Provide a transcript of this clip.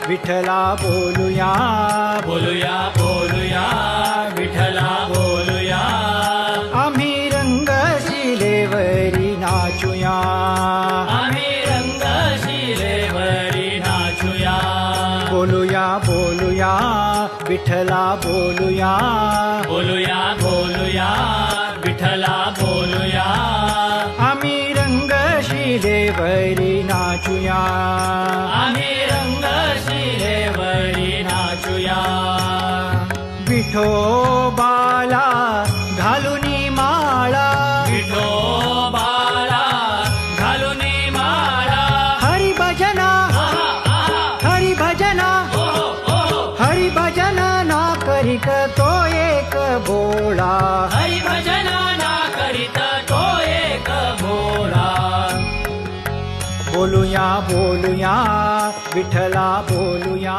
विठ्ठला बोलूया बोलूया बोलूया विठ्ठला बोलूया आम्ही रंगशिलेवरी नाचूया आम्ही रंगशिलेवरी नाचूया बोलूया बोलूया विठ्ठला बोलूया बोलूया बोलूया विठ्ठला बोलूया आम्ही रंगशिलेवरी नाचूया आम्ही रंगशिलेवरी नाचूया विठोबाला घालूनी माळा विठोबाला घालूनी माळा हरी भजना हरी भजना हरी भजना ना करीत तो एक भोळा हरी भजना ना करीत तो एक भोळा बोलूया बोलूया विठ्ठला बोलूया